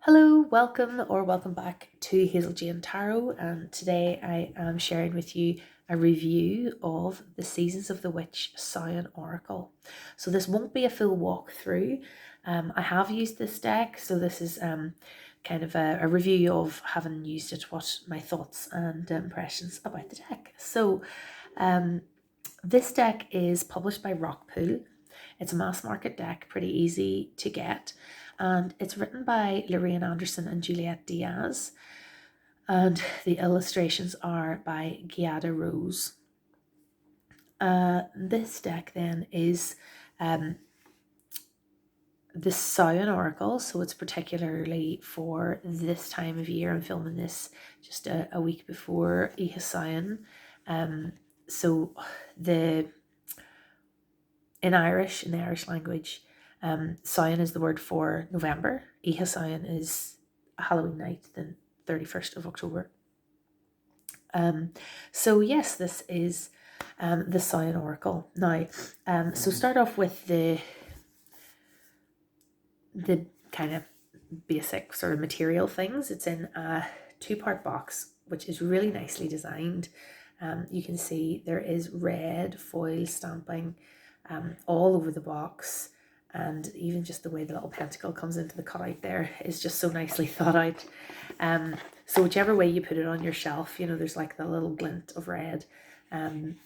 Hello, welcome back to Hazel Jane Tarot, and today I am sharing with you a review of the Seasons of the Witch Samhain Oracle. So this won't be a full walkthrough. I have used this deck, so this is kind of a review of having used it, what my thoughts and impressions about the deck. So this deck is published by Rockpool. It's a mass market deck, pretty easy to get, and it's written by Lorraine Anderson and Juliette Diaz, and the illustrations are by Giada Rose. This deck then is the Samhain Oracle, so it's particularly for this time of year. I'm filming this just a week before Iha Samhain. So in the Irish language, Samhain is the word for November. Iha Samhain is Halloween night, the 31st of October. So yes, this is the Samhain Oracle. Now, so start off with the kind of basic sort of material things. It's in a 2-part box, which is really nicely designed. You can see there is red foil stamping all over the box, and even just the way the little pentacle comes into the cutout there is just so nicely thought out. So whichever way you put it on your shelf, you know, there's like the little glint of red going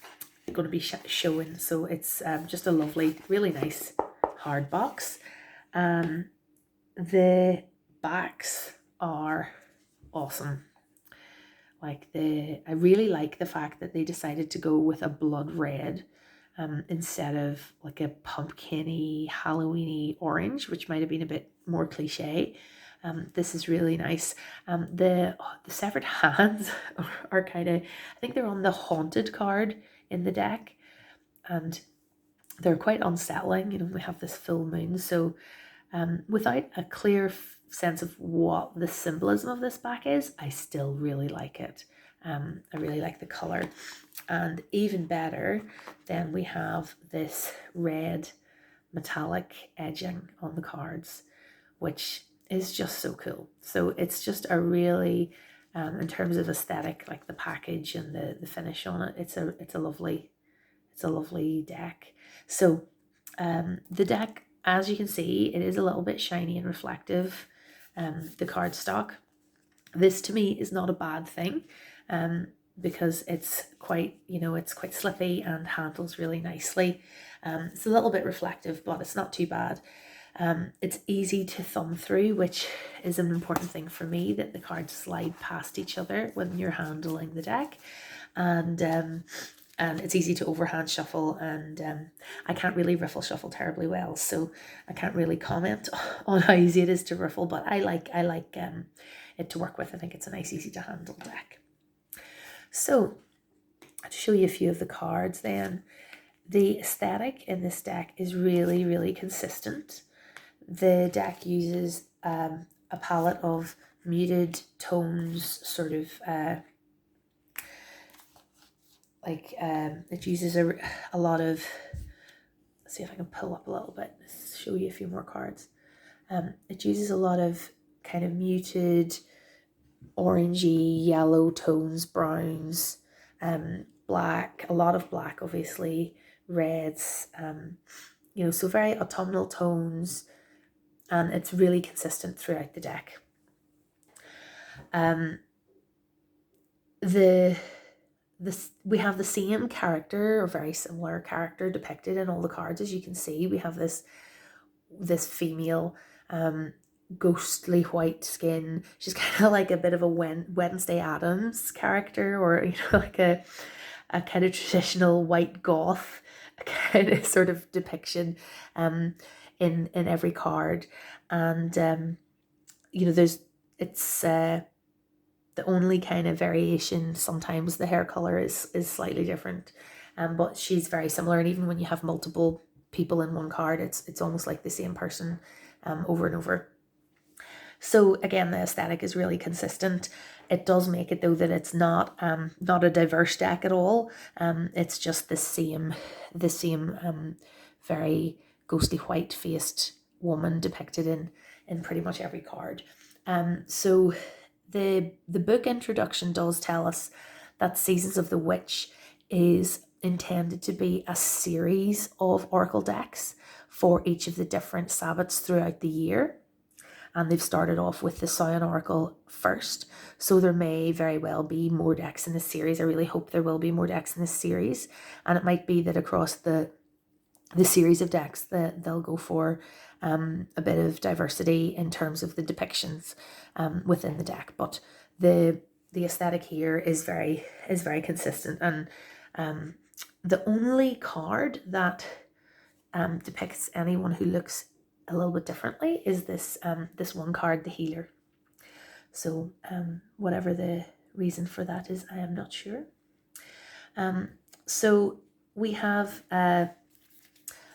to be showing. So it's just a lovely, really nice hard box. The backs are awesome. I really like the fact that they decided to go with a blood red instead of like a pumpkin-y, Halloween-y orange, which might have been a bit more cliche. This is really nice. The severed hands are kind of, I think they're on the haunted card in the deck, and they're quite unsettling. You know, we have this full moon, so without a clear sense of what the symbolism of this back is, I still really like it. I really like the color, and even better, then we have this red metallic edging on the cards, which is just so cool. So it's just a really, in terms of aesthetic, like the package and the finish on it, it's a lovely deck. So the deck, as you can see, it is a little bit shiny and reflective. The cardstock. This to me is not a bad thing, because it's quite, it's quite slippy and handles really nicely. It's a little bit reflective, but it's not too bad. It's easy to thumb through, which is an important thing for me, that the cards slide past each other when you're handling the deck. And it's easy to overhand shuffle, and I can't really riffle shuffle terribly well, so I can't really comment on how easy it is to riffle, but I like it to work with. I think it's a nice, easy to handle deck. So to show you a few of the cards then, the aesthetic in this deck is really, really consistent. The deck uses a palette of muted tones, sort of it uses a lot of, let's see if I can pull up a little bit, show you a few more cards. It uses a lot of kind of muted orangey yellow tones, browns, black, a lot of black, obviously, reds, so very autumnal tones, and it's really consistent throughout the deck. We have the same character, or very similar character, depicted in all the cards. As you can see, we have this female, ghostly white skin. She's kind of like a bit of a Wednesday Addams character, or like a kind of traditional white goth kind of sort of depiction in every card. And it's the only kind of variation, sometimes the hair color is slightly different, but she's very similar. And even when you have multiple people in one card, it's almost like the same person over and over. So again, the aesthetic is really consistent. It does make it, though, that it's not a diverse deck at all. It's just the same very ghostly white faced woman depicted in in pretty much every card. So the book introduction does tell us that Seasons of the Witch is intended to be a series of oracle decks for each of the different Sabbats throughout the year. And they've started off with the Samhain Oracle first. So there may very well be more decks in this series. I really hope there will be more decks in this series. And it might be that across the series of decks that they'll go for a bit of diversity in terms of the depictions within the deck. But the aesthetic here is very consistent. And the only card that depicts anyone who looks a little bit differently is this one card, the Healer. So whatever the reason for that is, I am not sure. So we have,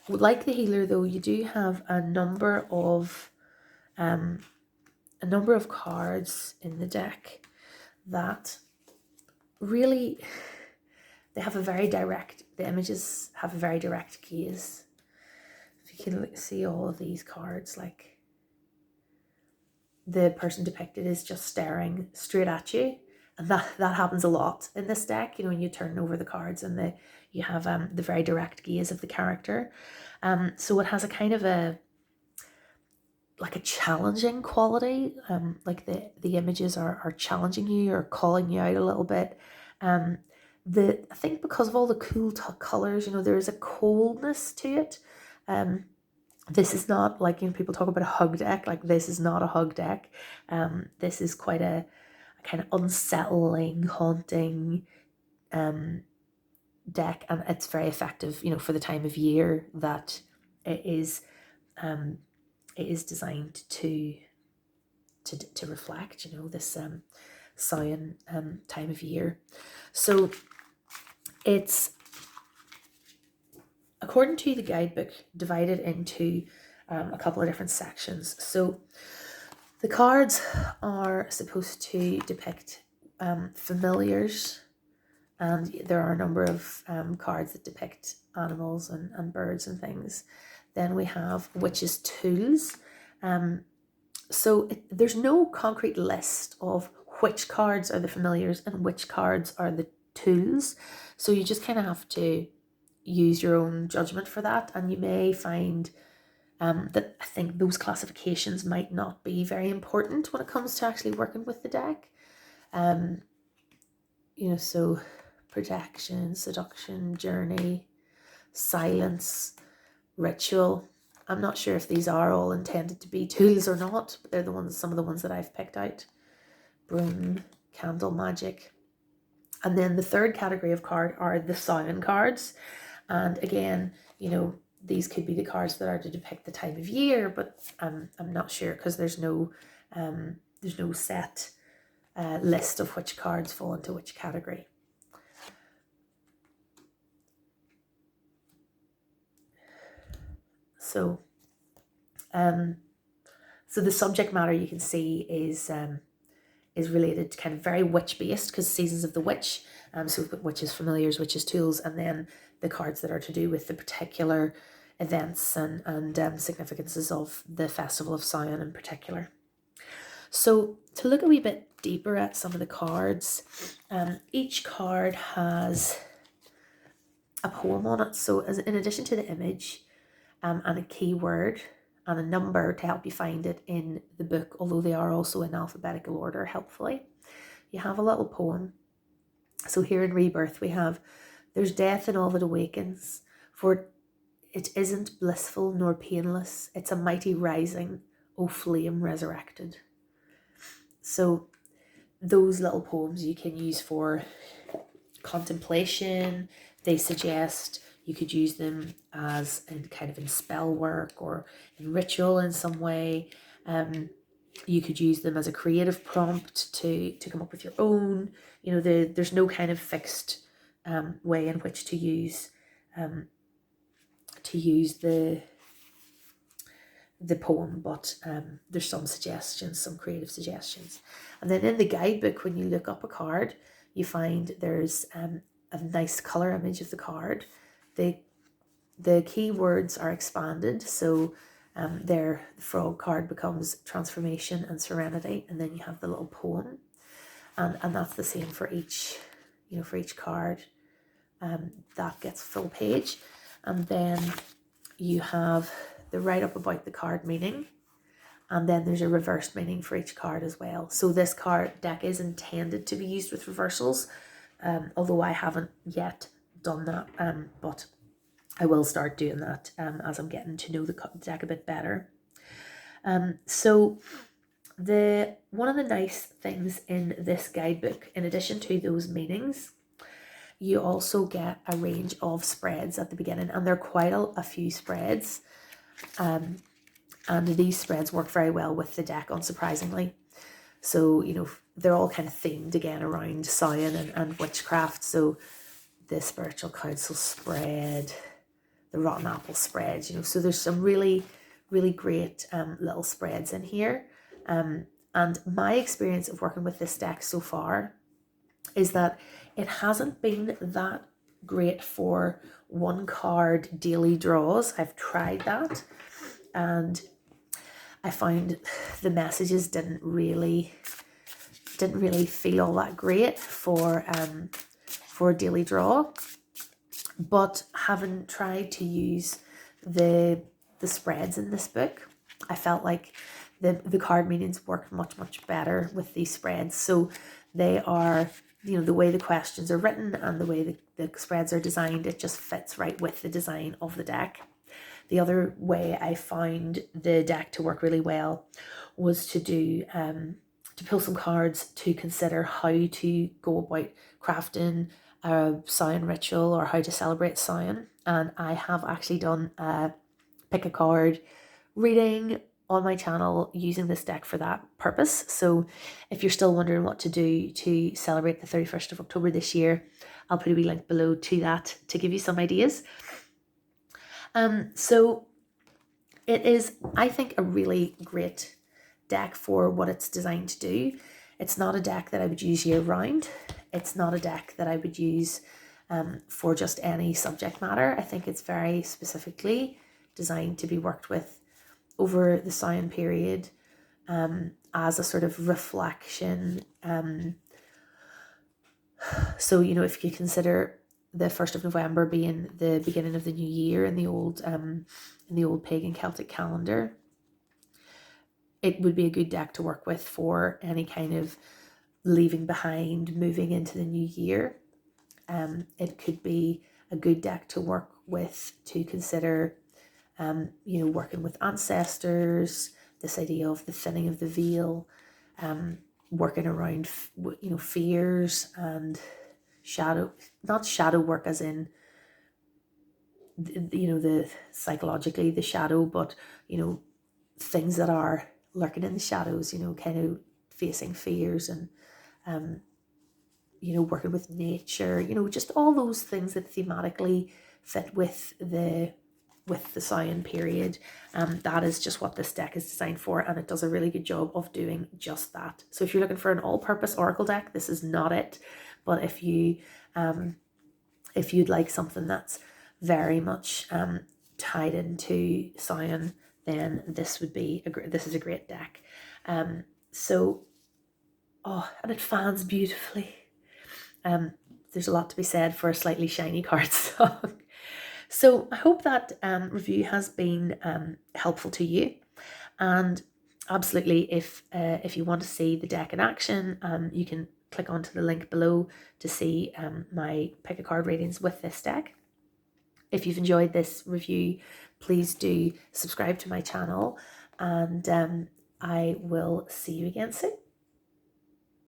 like the Healer though, you do have a number of cards in the deck that really, they have a very direct, the images have a very direct gaze. If you can see all of these cards, like the person depicted is just staring straight at you, and that happens a lot in this deck. You know, when you turn over the cards and you have the very direct gaze of the character. So it has a kind of a challenging quality. Like the images are challenging you or calling you out a little bit. I think because of all the cool colors, you know, there is a coldness to it. This is not like, you know, people talk about a hug deck. Like, this is not a hug deck. This is quite a kind of unsettling, haunting deck, and it's very effective, you know, for the time of year that it is. It is designed to reflect, you know, this Samhain time of year. So it's, according to the guidebook, divided into a couple of different sections. So the cards are supposed to depict familiars, and there are a number of cards that depict animals and birds and things. Then we have witches' tools. So there's no concrete list of which cards are the familiars and which cards are the tools. So you just kind of have to use your own judgment for that. And you may find that I think those classifications might not be very important when it comes to actually working with the deck. You know, so protection, seduction, journey, silence, ritual. I'm not sure if these are all intended to be tools or not, but they're some of the ones that I've picked out. Broom, candle magic. And then the third category of card are the Samhain cards. And again, you know, these could be the cards that are to depict the time of year, but I'm not sure, because there's no set list of which cards fall into which category. So, so the subject matter, you can see, is related to kind of very witch based, because Seasons of the Witch. So we've got witches, familiars, witches, tools, and then the cards that are to do with the particular events and significances of the festival of Samhain in particular. So to look a wee bit deeper at some of the cards, each card has a poem on it. So in addition to the image and a keyword and a number to help you find it in the book, although they are also in alphabetical order, helpfully, you have a little poem. So here in Rebirth we have, "There's death in all that awakens, for it isn't blissful nor painless, it's a mighty rising, O flame resurrected." So those little poems you can use for contemplation. They suggest you could use them as in spell work or in ritual in some way. You could use them as a creative prompt to come up with your own. You know, there's no kind of fixed way in which to use the poem, but there's some suggestions, some creative suggestions. And then in the guidebook, when you look up a card, you find there's a nice color image of the card. The keywords are expanded, so There, the frog card becomes transformation and serenity, and then you have the little poem, and that's the same for each, for each card. That gets full page, and then you have the write up about the card meaning, and then there's a reversed meaning for each card as well. So this card deck is intended to be used with reversals, although I haven't yet done that, but I will start doing that as I'm getting to know the deck a bit better. So one of the nice things in this guidebook, in addition to those meanings, you also get a range of spreads at the beginning, and there are quite a few spreads. And these spreads work very well with the deck, unsurprisingly. So, they're all kind of themed again around Samhain and witchcraft. So the Spiritual Council spread, the Rotten Apple spread, so there's some really, really great little spreads in here. And my experience of working with this deck so far is that it hasn't been that great for one card daily draws. I've tried that, and I found the messages didn't really feel all that great for a daily draw. But having tried to use the spreads in this book, I felt like the card meanings work much better with these spreads. So they are, the way the questions are written and the way the spreads are designed, it just fits right with the design of the deck. The other way I found the deck to work really well was to do to pull some cards to consider how to go about crafting a Samhain ritual or how to celebrate Samhain. And I have actually done a pick a card reading on my channel using this deck for that purpose. So if you're still wondering what to do to celebrate the 31st of October this year, I'll put a wee link below to that to give you some ideas. So it is, I think, a really great deck for what it's designed to do. It's not a deck that I would use year round. It's not a deck that I would use for just any subject matter. I think it's very specifically designed to be worked with over the Samhain period as a sort of reflection. So, if you consider the 1st of November being the beginning of the new year in the old pagan Celtic calendar, it would be a good deck to work with for any kind of leaving behind, moving into the new year. It could be a good deck to work with to consider, working with ancestors, this idea of the thinning of the veil, working around, fears and not shadow work as in, the psychologically the shadow, but, things that are lurking in the shadows, kind of facing fears and, working with nature, just all those things that thematically fit with the Samhain period. That is just what this deck is designed for, and it does a really good job of doing just that. So if you're looking for an all-purpose oracle deck, this is not it. But if you'd like something that's very much tied into Samhain, then this is a great deck. And it fans beautifully. There's a lot to be said for a slightly shiny cardstock. So I hope that review has been helpful to you. And absolutely, if you want to see the deck in action, you can click onto the link below to see my pick a card readings with this deck. If you've enjoyed this review, please do subscribe to my channel, and I will see you again soon.